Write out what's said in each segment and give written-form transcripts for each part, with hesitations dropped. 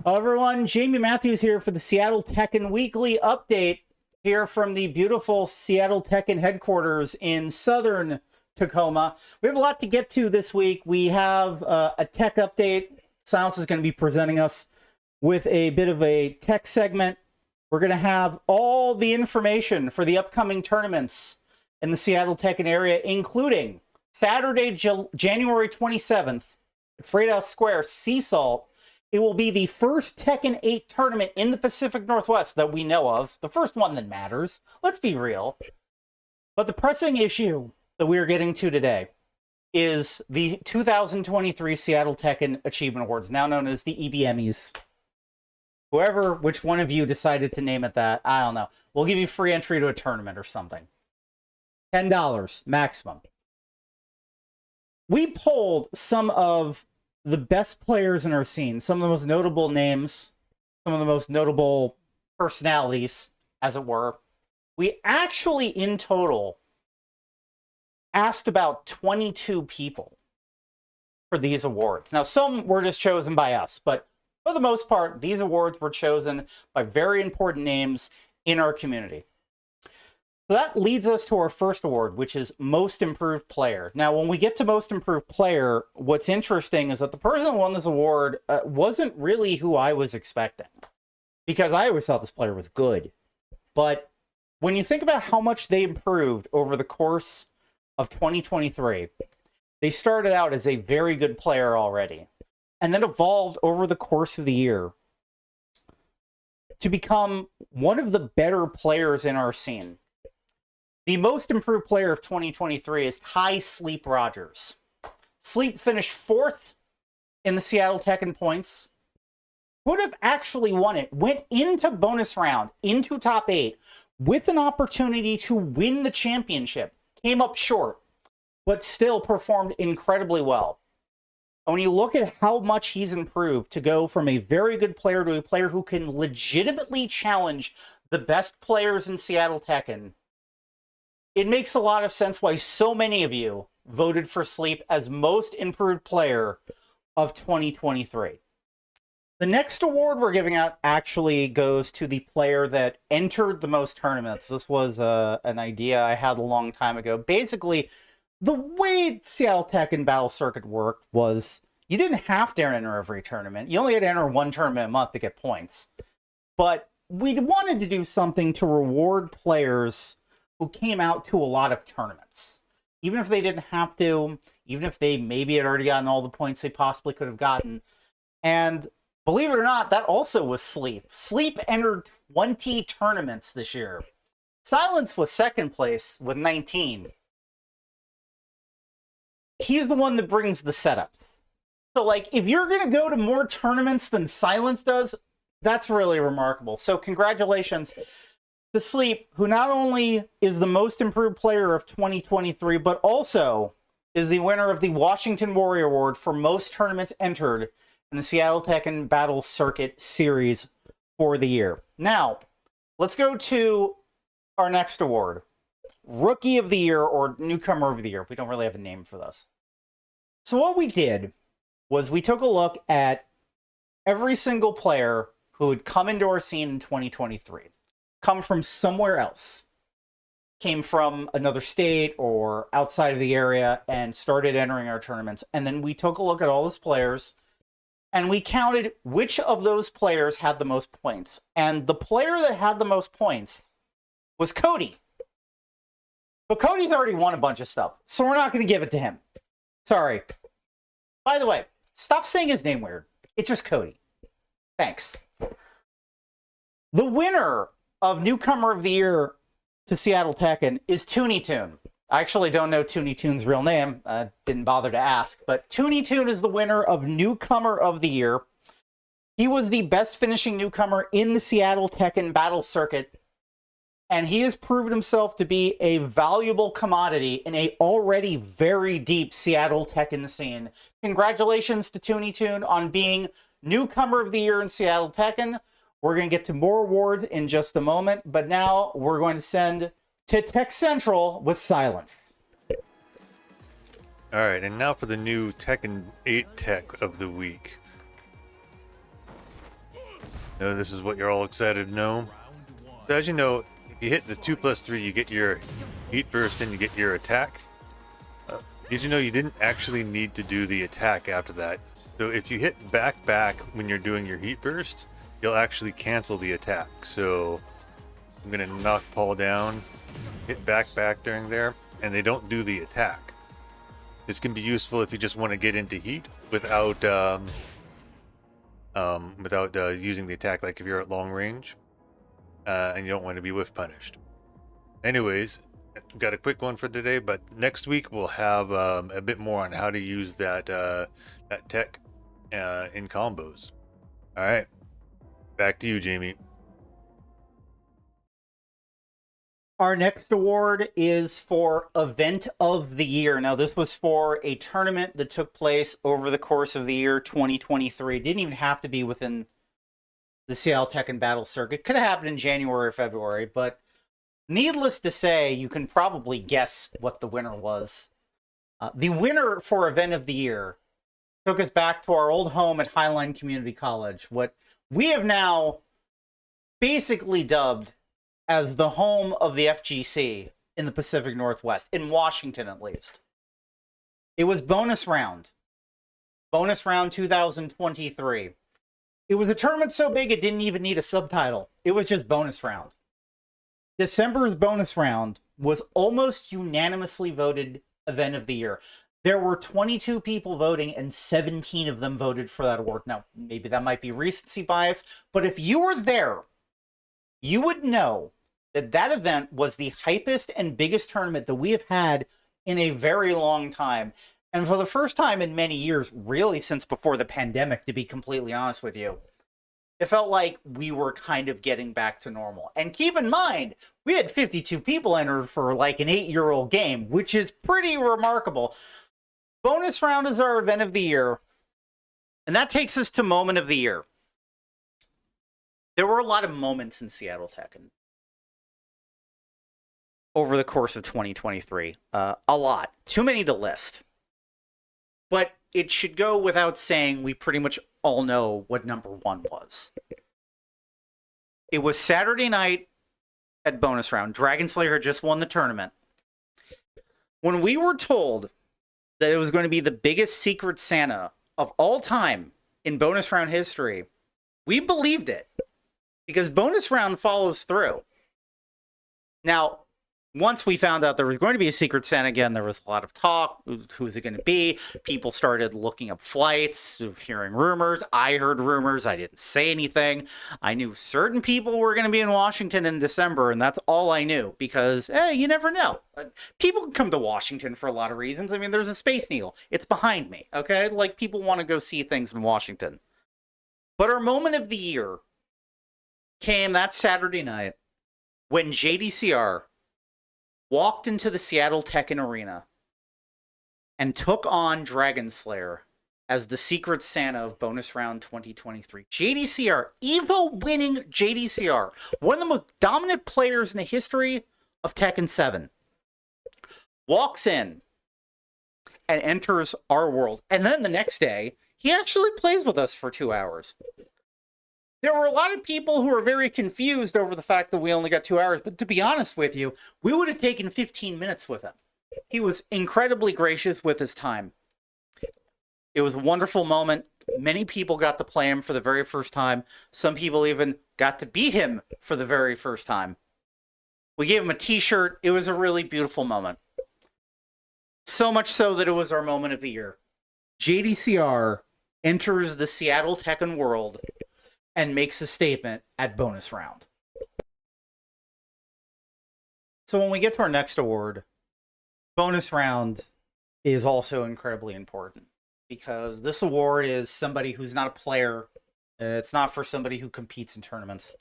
Hello everyone, Jamie Matthews here for the Seattle Tekken Weekly Update here from the beautiful Seattle Tekken headquarters in southern Tacoma. We have a lot to get to this week. We have a tech update. Silence is going to be presenting us with a bit of a tech segment. We're going to have all the information for the upcoming tournaments in the Seattle Tekken area, including Saturday, January 27th at Freight House Square, Sea Salt. It will be the first Tekken 8 tournament in the Pacific Northwest that we know of. The first one that matters. Let's be real. But the pressing issue that we are getting to today is the 2023 Seattle Tekken Achievement Awards, now known as the EB-Emmys. Which one of you decided to name it that, I don't know. We'll give you free entry to a tournament or something. $10 maximum. We polled some of the best players in our scene, some of the most notable names, some of the most notable personalities, as it were. We actually, in total, asked about 22 people for these awards. Now, some were just chosen by us, but for the most part, these awards were chosen by very important names in our community. So that leads us to our first award, which is Most Improved Player. Now, when we get to Most Improved Player, what's interesting is that the person who won this award wasn't really who I was expecting, because I always thought this player was good. But when you think about how much they improved over the course of 2023, they started out as a very good player already, and then evolved over the course of the year to become one of the better players in our scene. The Most Improved Player of 2023 is Ty Sleep Rogers. Sleep finished 4th in the Seattle Tekken points. Could have actually won it. Went into bonus round, into top 8, with an opportunity to win the championship. Came up short, but still performed incredibly well. And when you look at how much he's improved to go from a very good player to a player who can legitimately challenge the best players in Seattle Tekken, it makes a lot of sense why so many of you voted for Sleep as Most Improved Player of 2023. The next award we're giving out actually goes to the player that entered the most tournaments. This was an idea I had a long time ago. Basically, the way Seattle Tekken Battle Circuit worked was you didn't have to enter every tournament. You only had to enter one tournament a month to get points. But we wanted to do something to reward players who came out to a lot of tournaments. Even if they didn't have to, even if they maybe had already gotten all the points they possibly could have gotten. And believe it or not, that also was Sleep. Sleep entered 20 tournaments this year. Silence was second place with 19. He's the one that brings the setups. So, like, if you're going to go to more tournaments than Silence does, that's really remarkable. So, congratulations to Sleep, who not only is the Most Improved Player of 2023, but also is the winner of the Washington Warrior Award for most tournaments entered in the Seattle Tekken Battle Circuit Series for the year. Now, let's go to our next award. Rookie of the Year or Newcomer of the Year. We don't really have a name for this. So what we did was we took a look at every single player who had come into our scene in 2023. Come from somewhere else, came from another state or outside of the area and started entering our tournaments. And then we took a look at all those players and we counted which of those players had the most points. And the player that had the most points was Cody. But Cody's already won a bunch of stuff, so we're not going to give it to him. Sorry. By the way, stop saying his name weird. It's just Cody. Thanks. The winner of Newcomer of the Year to Seattle Tekken is Toonie Toon. I actually don't know Toonie Toon's real name. I didn't bother to ask. But Toonie Toon is the winner of Newcomer of the Year. He was the best finishing newcomer in the Seattle Tekken Battle Circuit. And he has proven himself to be a valuable commodity in a already very deep Seattle Tekken scene. Congratulations to Toonie Toon on being Newcomer of the Year in Seattle Tekken. We're going to get to more awards in just a moment, but now we're going to send to Tech Central with Silence. All right, and now for the new Tekken 8 Tech of the Week. know this is what you're all excited to know. So as you know, if you hit the 2+3, you get your heat burst and you get your attack. Did you know you didn't actually need to do the attack after that? So if you hit back when you're doing your heat burst, you'll actually cancel the attack. So I'm gonna knock Paul down, hit back during there, and they don't do the attack. This can be useful if you just want to get into heat without using the attack, like if you're at long range and you don't want to be whiff punished. Anyways, got a quick one for today, but next week we'll have a bit more on how to use that tech in combos. All right, back to you, Jamie. Our next award is for Event of the Year. Now, this was for a tournament that took place over the course of the year 2023. It didn't even have to be within the Seattle Tekken Battle Circuit. It could have happened in January or February, but needless to say, you can probably guess what the winner was. The winner for Event of the Year took us back to our old home at Highline Community College, what we have now basically dubbed as the home of the FGC in the Pacific Northwest, in Washington at least. It was Bonus Round. Bonus Round 2023. It was a tournament so big it didn't even need a subtitle. It was just Bonus Round. December's Bonus Round was almost unanimously voted Event of the Year. There were 22 people voting, and 17 of them voted for that award. Now, maybe that might be recency bias, but if you were there, you would know that that event was the hypest and biggest tournament that we have had in a very long time. And for the first time in many years, really since before the pandemic, to be completely honest with you, it felt like we were kind of getting back to normal. And keep in mind, we had 52 people entered for like an 8-year-old game, which is pretty remarkable. Bonus Round is our Event of the Year. And that takes us to Moment of the Year. There were a lot of moments in Seattle Tekken over the course of 2023. A lot. Too many to list. But it should go without saying we pretty much all know what number one was. It was Saturday night at Bonus Round. Dragon Slayer had just won the tournament. When we were told that it was going to be the biggest Secret Santa of all time in Bonus Round history, we believed it. Because Bonus Round follows through. Now, once we found out there was going to be a Secret Santa again, there was a lot of talk. Who's it going to be? People started looking up flights, hearing rumors. I heard rumors. I didn't say anything. I knew certain people were going to be in Washington in December, and that's all I knew. Because, you never know. People can come to Washington for a lot of reasons. I mean, there's a Space Needle. It's behind me, okay? Like, people want to go see things in Washington. But our moment of the year came that Saturday night when JDCR walked into the Seattle Tekken Arena and took on Dragon Slayer as the Secret Santa of Bonus Round 2023. JDCR, EVO-winning JDCR, one of the most dominant players in the history of Tekken 7, walks in and enters our world. And then the next day, he actually plays with us for 2 hours. There were a lot of people who were very confused over the fact that we only got 2 hours, but to be honest with you, we would have taken 15 minutes with him. He was incredibly gracious with his time. It was a wonderful moment. Many people got to play him for the very first time. Some people even got to beat him for the very first time. We gave him a t-shirt. It was a really beautiful moment. So much so that it was our moment of the year. JDCR enters the Seattle Tekken world and makes a statement at Bonus Round. So when we get to our next award, Bonus Round is also incredibly important because this award is somebody who's not a player. It's not for somebody who competes in tournaments.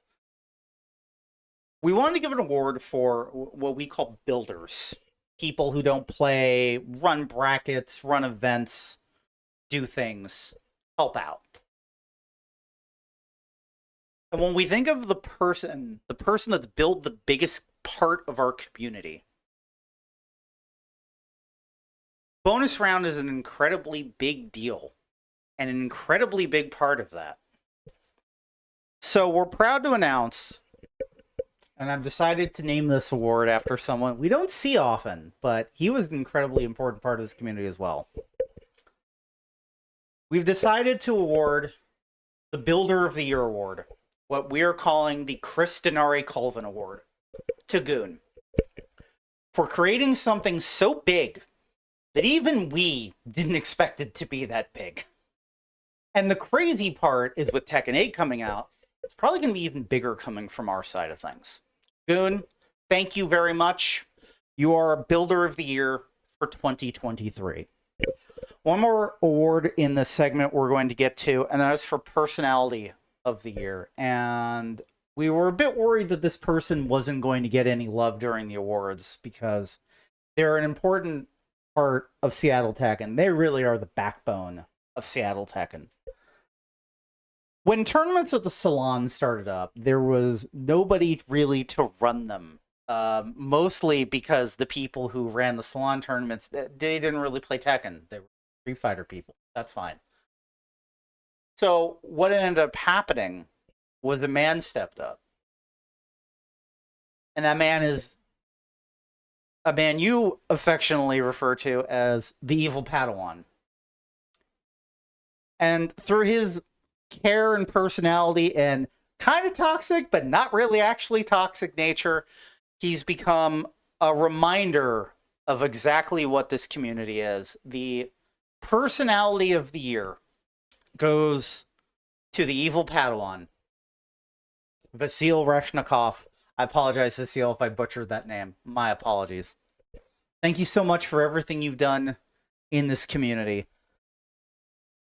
We wanted to give an award for what we call builders. People who don't play, run brackets, run events, do things, help out. And when we think of the person that's built the biggest part of our community, Bonus Round is an incredibly big deal and an incredibly big part of that. So we're proud to announce, and I've decided to name this award after someone we don't see often, but he was an incredibly important part of this community as well. We've decided to award the Builder of the Year award, what we are calling the Chris Denari Colvin Award, to Goon, for creating something so big that even we didn't expect it to be that big. And the crazy part is with Tekken 8 coming out, it's probably going to be even bigger coming from our side of things. Goon, thank you very much. You are Builder of the Year for 2023. One more award in this segment we're going to get to, and that is for Personality of the Year. And we were a bit worried that this person wasn't going to get any love during the awards because they're an important part of Seattle Tekken. They really are the backbone of Seattle Tekken. When tournaments at the Salon started up, there was nobody really to run them. Mostly because the people who ran the Salon tournaments, they didn't really play Tekken. They were Street Fighter people. That's fine. So what ended up happening was a man stepped up. And that man is a man you affectionately refer to as the Evil Padawan. And through his care and personality and kind of toxic, but not really actually toxic nature, he's become a reminder of exactly what this community is. The Personality of the Year goes to the Evil Padawan, Vasil Reshnikov. I apologize, Vasil, if I butchered that name. My apologies. Thank you so much for everything you've done in this community.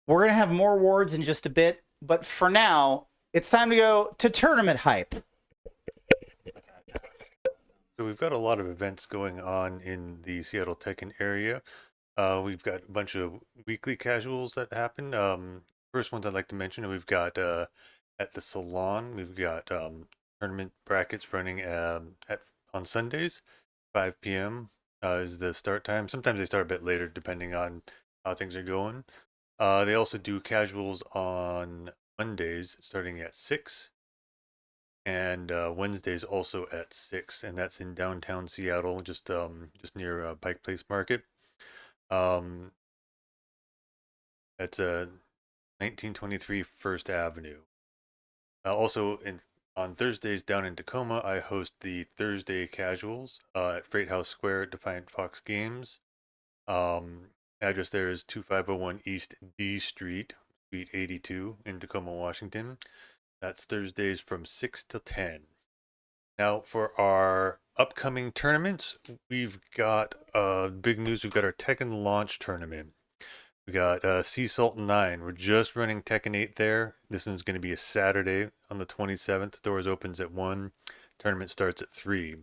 We're going to have more awards in just a bit, but for now, it's time to go to tournament hype. So we've got a lot of events going on in the Seattle Tekken area. We've got a bunch of weekly casuals that happen. First ones I'd like to mention, we've got at the Salon, we've got tournament brackets running on Sundays, 5 p.m. Is the start time. Sometimes they start a bit later depending on how things are going. They also do casuals on Mondays starting at 6. And Wednesdays also at 6, and that's in downtown Seattle, just near Pike Place Market. That's 1923 First Avenue. Also, on Thursdays down in Tacoma, I host the Thursday Casuals at Freight House Square at Defiant Fox Games. Address there is 2501 East D Street, Suite 82 in Tacoma, Washington. That's Thursdays from 6 to 10. Now, for our upcoming tournaments, we've got big news. We've got our Tekken launch tournament. We got Sea Salt 9. We're just running Tekken 8 there. This is going to be a Saturday on the 27th. Doors opens at 1. Tournament starts at 3.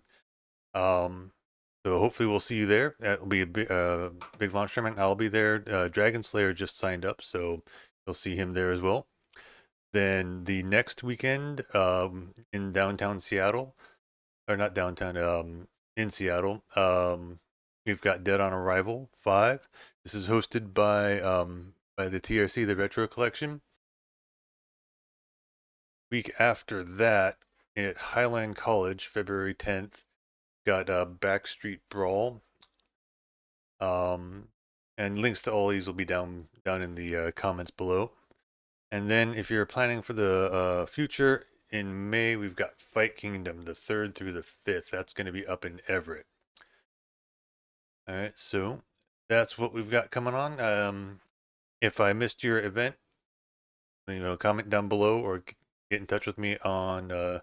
So hopefully we'll see you there. That'll be a big launch tournament. I'll be there. Dragon Slayer just signed up, so you'll see him there as well. Then the next weekend in downtown Seattle, or not downtown, in Seattle, we've got Dead on Arrival 5. This is hosted by the TRC, the Retro Collection. Week after that, at Highline College, February 10th, got Backstreet Brawl. And links to all these will be down in the comments below. And then if you're planning for the future, in May, we've got Fight Kingdom, the 3rd through the 5th. That's going to be up in Everett. All right, so that's what we've got coming on. If I missed your event, comment down below or get in touch with me on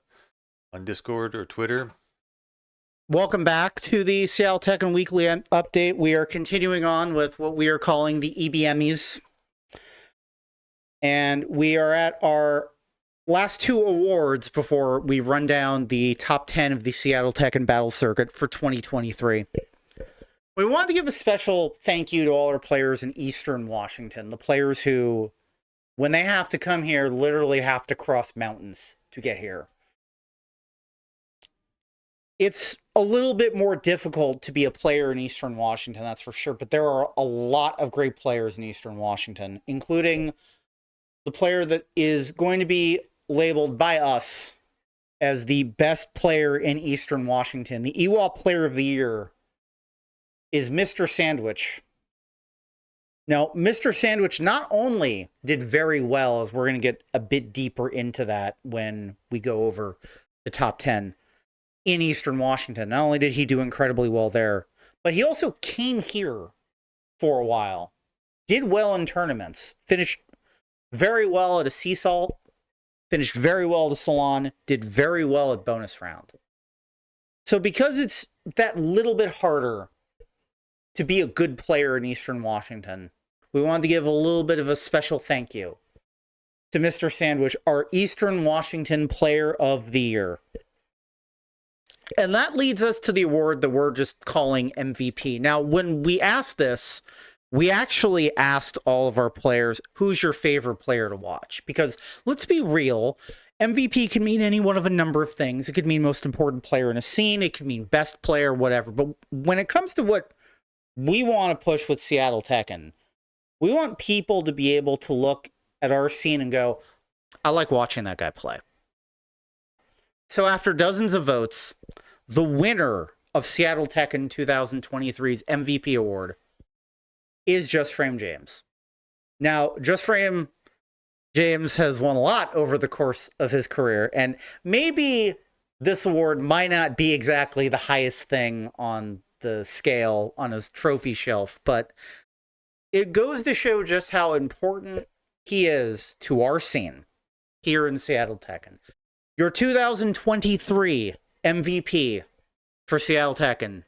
Discord or Twitter. Welcome back to the Seattle Tekken Weekly Update. We are continuing on with what we are calling the EB-Emmys. And we are at our last 2 awards before we run down the top 10 of the Seattle Tekken Battle Circuit for 2023. We wanted to give a special thank you to all our players in Eastern Washington, the players who, when they have to come here, literally have to cross mountains to get here. It's a little bit more difficult to be a player in Eastern Washington, that's for sure, but there are a lot of great players in Eastern Washington, including the player that is going to be labeled by us as the best player in Eastern Washington. The EWA Player of the Year is Mr. Sandwich. Now, Mr. Sandwich not only did very well, as we're going to get a bit deeper into that when we go over the top 10 in Eastern Washington. Not only did he do incredibly well there, but he also came here for a while, did well in tournaments, finished very well at a Sea Salt, finished very well at a Salon, did very well at bonus round. So because it's that little bit harder to be a good player in Eastern Washington, we wanted to give a little bit of a special thank you to Mr. Sandwich, our Eastern Washington Player of the Year. And that leads us to the award that we're just calling MVP. Now, when we asked this, we actually asked all of our players, who's your favorite player to watch? Because let's be real, MVP can mean any one of a number of things. It could mean most important player in a scene. It could mean best player, whatever. But when it comes to what we want to push with Seattle Tekken, we want people to be able to look at our scene and go, I like watching that guy play. So after dozens of votes, the winner of Seattle Tekken 2023's MVP award is Just Frame James. Now, Just Frame James has won a lot over the course of his career, and maybe this award might not be exactly the highest thing on the scale on his trophy shelf, but it goes to show just how important he is to our scene here in Seattle Tekken. Your 2023 MVP for Seattle Tekken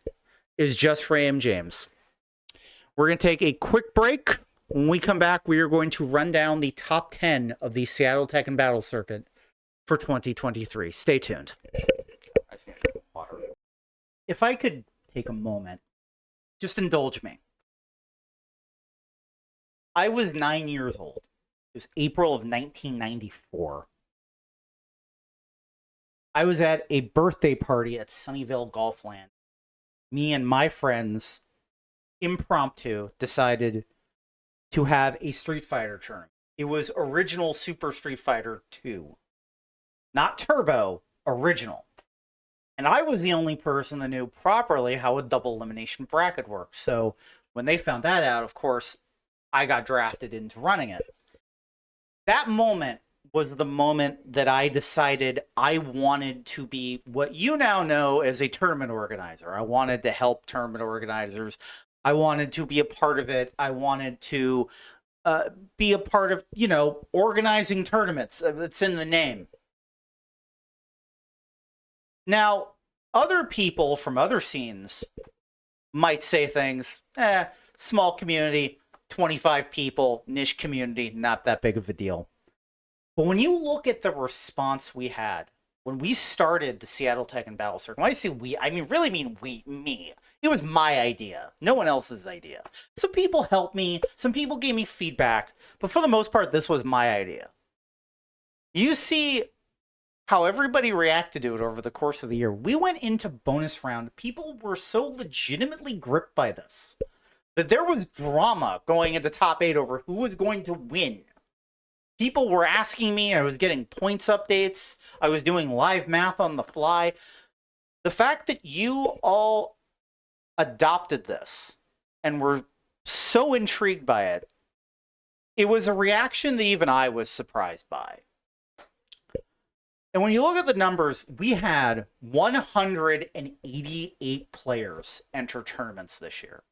is Just Frame James. We're going to take a quick break. When we come back, we are going to run down the top 10 of the Seattle Tekken Battle Circuit for 2023. Stay tuned. If I could take a moment, just indulge me. I was 9 years old. It was April of 1994. I was at a birthday party at Sunnyvale Golfland. Me and my friends, impromptu, decided to have a Street Fighter tournament. It was original Super Street Fighter 2. Not Turbo, original. And I was the only person that knew properly how a double elimination bracket works. So when they found that out, of course, I got drafted into running it. That moment was the moment that I decided I wanted to be what you now know as a tournament organizer. I wanted to help tournament organizers. I wanted to be a part of it. I wanted to be a part of, organizing tournaments. It's in the name. Now, other people from other scenes might say things, small community, 25 people, niche community, not that big of a deal. But when you look at the response we had when we started the Seattle Tekken Battle Circuit, when I say we, I really mean me. It was my idea, no one else's idea. Some people helped me, some people gave me feedback, but for the most part, this was my idea. You see how everybody reacted to it over the course of the year. We went into bonus round. People were so legitimately gripped by this that there was drama going into top 8 over who was going to win. People were asking me, I was getting points updates, I was doing live math on the fly. The fact that you all adopted this and were so intrigued by it, it was a reaction that even I was surprised by. And when you look at the numbers, we had 188 players enter tournaments this year.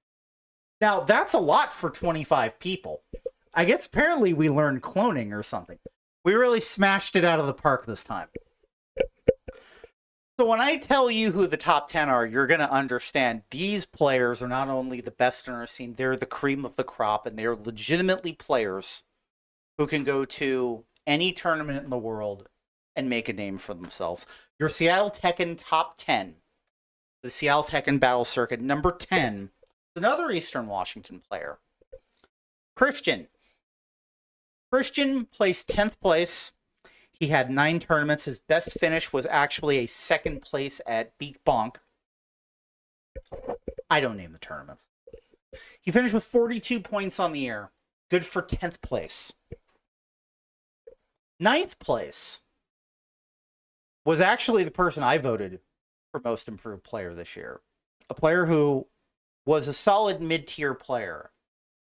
Now, that's a lot for 25 people. I guess apparently we learned cloning or something. We really smashed it out of the park this time. So when I tell you who the top 10 are, you're going to understand these players are not only the best in our scene, they're the cream of the crop, and they're legitimately players who can go to any tournament in the world and make a name for themselves. Your Seattle Tekken top 10, the Seattle Tekken Battle Circuit, number 10, another Eastern Washington player, Christian. Christian placed 10th place. He had 9 tournaments. His best finish was actually a 2nd place at Beak Bonk. I don't name the tournaments. He finished with 42 points on the year. Good for 10th place. 9th place was actually the person I voted for most improved player this year. A player who was a solid mid-tier player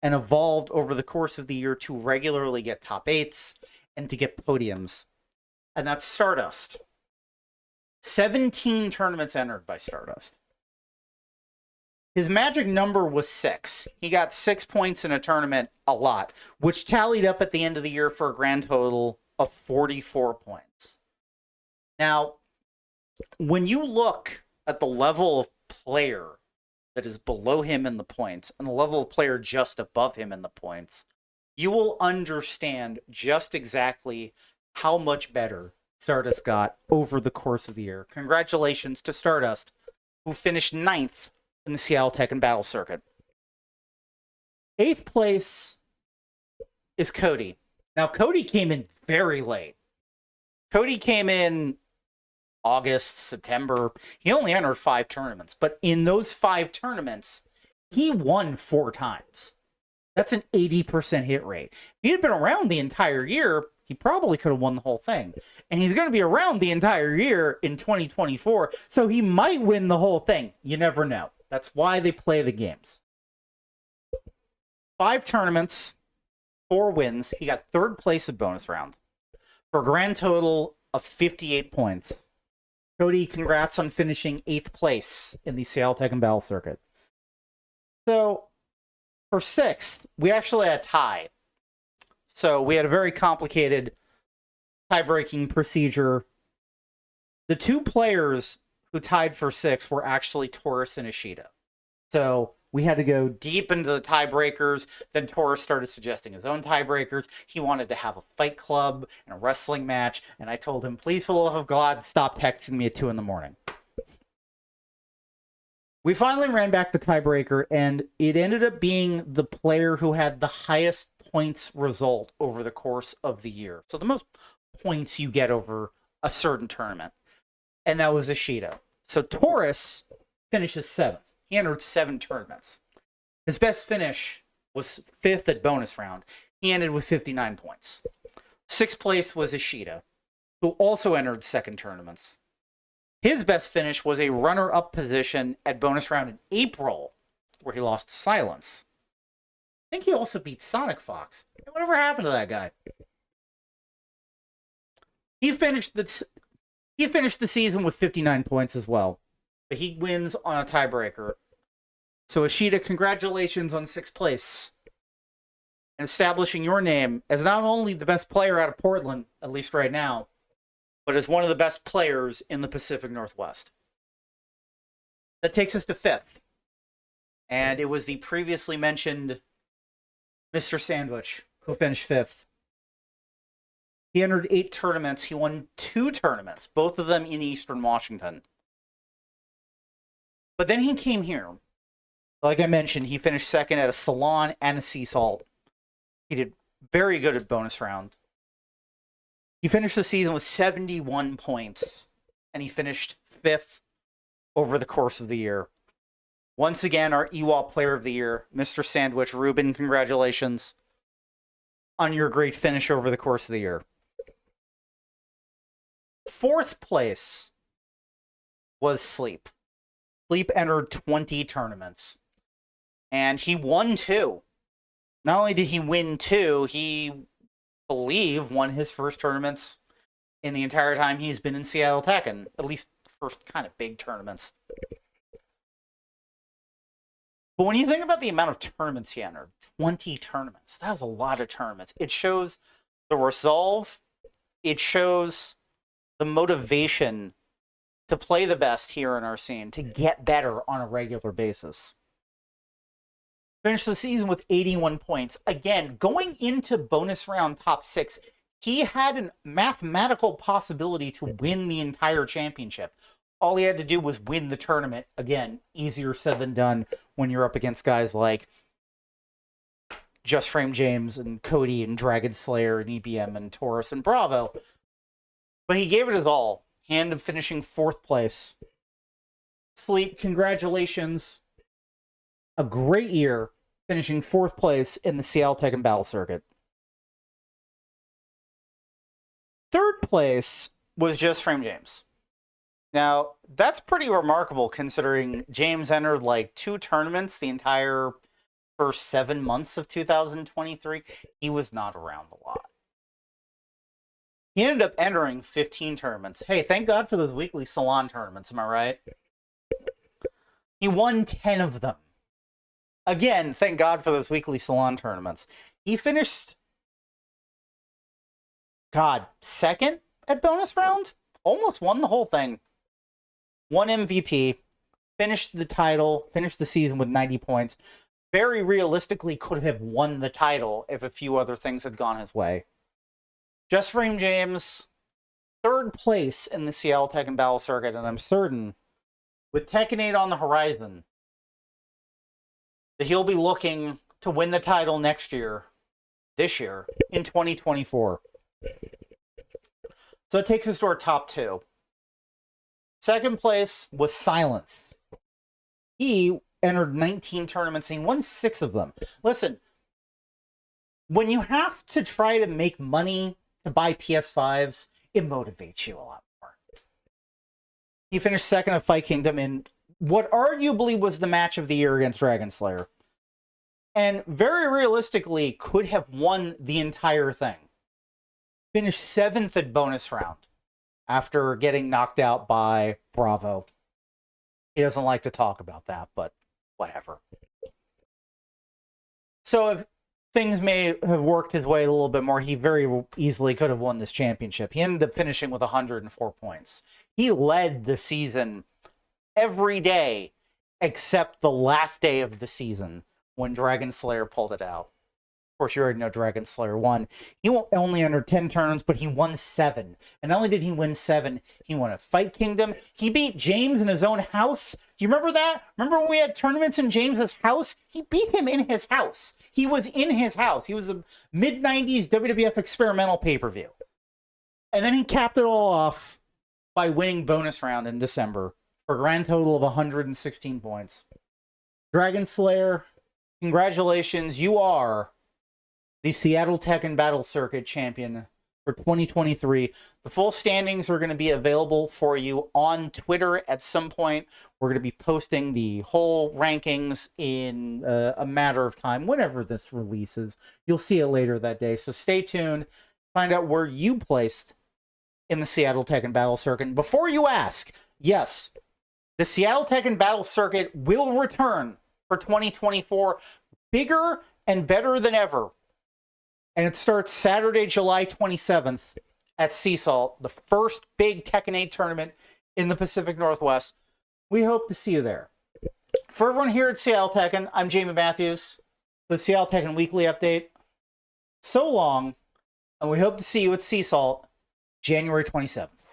and evolved over the course of the year to regularly get top 8s and to get podiums. And that's Stardust. 17 tournaments entered by Stardust. His magic number was 6. He got 6 points in a tournament, a lot, which tallied up at the end of the year for a grand total of 44 points. Now, when you look at the level of player that is below him in the points and the level of player just above him in the points, you will understand just exactly how much better Stardust got over the course of the year. Congratulations to Stardust, who finished 9th in the Seattle Tekken Battle Circuit. 8th place is Cody. Now, Cody came in very late. Cody came in August, September. He only entered 5 tournaments, but in those 5 tournaments, he won 4 times. That's an 80% hit rate. If he had been around the entire year, he probably could have won the whole thing. And he's going to be around the entire year in 2024, so he might win the whole thing. You never know. That's why they play the games. 5 tournaments, 4 wins. He got 3rd place at bonus round for a grand total of 58 points. Cody, congrats on finishing 8th place in the Seattle Tekken Battle Circuit. So, for 6th, we actually had a tie. So, we had a very complicated tie-breaking procedure. The 2 players who tied for 6th were actually Taurus and Ishida. So, we had to go deep into the tiebreakers. Then Taurus started suggesting his own tiebreakers. He wanted to have a fight club and a wrestling match. And I told him, please, for the love of God, stop texting me at 2 in the morning. We finally ran back the tiebreaker, and it ended up being the player who had the highest points result over the course of the year. So the most points you get over a certain tournament. And that was Ishida. So Taurus finishes 7th. He entered 7 tournaments. His best finish was 5th at bonus round. He ended with 59 points. 6th place was Ishida, who also entered 2nd tournaments. His best finish was a runner-up position at bonus round in April, where he lost to Silence. I think he also beat Sonic Fox. Whatever happened to that guy? He finished the season with 59 points as well. But he wins on a tiebreaker. So Ishida, congratulations on 6th place. And establishing your name as not only the best player out of Portland, at least right now, but as one of the best players in the Pacific Northwest. That takes us to 5th. And it was the previously mentioned Mr. Sandwich who finished 5th. He entered 8 tournaments. He won 2 tournaments, both of them in Eastern Washington. But then he came here. Like I mentioned, he finished 2nd at a Salon and a Sea Salt. He did very good at bonus round. He finished the season with 71 points, and he finished 5th over the course of the year. Once again, our EWAL Player of the Year, Mr. Sandwich. Ruben, congratulations on your great finish over the course of the year. 4th place was Sleep. Sleep entered 20 tournaments, and he won 2. Not only did he win 2, he, believe, won his first tournaments in the entire time he's been in Seattle Tekken, at least first kind of big tournaments. But when you think about the amount of tournaments he entered, 20 tournaments, that's a lot of tournaments. It shows the resolve, it shows the motivation to play the best here in our scene, to get better on a regular basis. Finished the season with 81 points. Again, going into bonus round top 6, he had a mathematical possibility to win the entire championship. All he had to do was win the tournament. Again, easier said than done when you're up against guys like Just Frame James and Cody and Dragon Slayer and EBM and Taurus and Bravo. But he gave it his all. He ended up finishing 4th place. Sleep, congratulations. A great year, finishing 4th place in the Seattle Tekken Battle Circuit. 3rd place was just Frame James. Now, that's pretty remarkable considering James entered like 2 tournaments the entire first 7 months of 2023. He was not around a lot. He ended up entering 15 tournaments. Hey, thank God for those weekly salon tournaments, am I right? He won 10 of them. Again, thank God for those weekly salon tournaments. He finished, second at bonus round? Almost won the whole thing. Won MVP, finished the title, finished the season with 90 points. Very realistically could have won the title if a few other things had gone his way. Just Frame James, 3rd place in the Seattle Tekken Battle Circuit, and I'm certain, with Tekken 8 on the horizon, that he'll be looking to win the title this year, in 2024. So it takes us to our top 2. 2nd place was Silence. He entered 19 tournaments and he won 6 of them. Listen, when you have to try to make money to buy PS5s, it motivates you a lot more. He finished 2nd at Fight Kingdom in what arguably was the match of the year against Dragon Slayer. And very realistically could have won the entire thing. Finished 7th at bonus round after getting knocked out by Bravo. He doesn't like to talk about that, but whatever. So if things may have worked his way a little bit more, he very easily could have won this championship. He ended up finishing with 104 points. He led the season every day except the last day of the season when Dragon Slayer pulled it out. Of course, you already know Dragon Slayer won. He only entered 10 tournaments, but he won 7. And not only did he win 7, he won a Fight Kingdom. He beat James in his own house. Do you remember that? Remember when we had tournaments in James's house? He beat him in his house. He was in his house. He was a mid-90s WWF experimental pay-per-view. And then he capped it all off by winning bonus round in December for a grand total of 116 points. Dragon Slayer, congratulations. You are the Seattle Tekken Battle Circuit champion for 2023. The full standings are going to be available for you on Twitter at some point. We're going to be posting the whole rankings in a matter of time, whenever this releases. You'll see it later that day, so stay tuned. Find out where you placed in the Seattle Tekken Battle Circuit. Before you ask, yes, the Seattle Tekken Battle Circuit will return for 2024, bigger and better than ever. And it starts Saturday, July 27th at Sea Salt, the first big Tekken 8 tournament in the Pacific Northwest. We hope to see you there. For everyone here at Seattle Tekken, I'm Jamie Matthews, the Seattle Tekken Weekly Update. So long, and we hope to see you at Sea Salt, January 27th.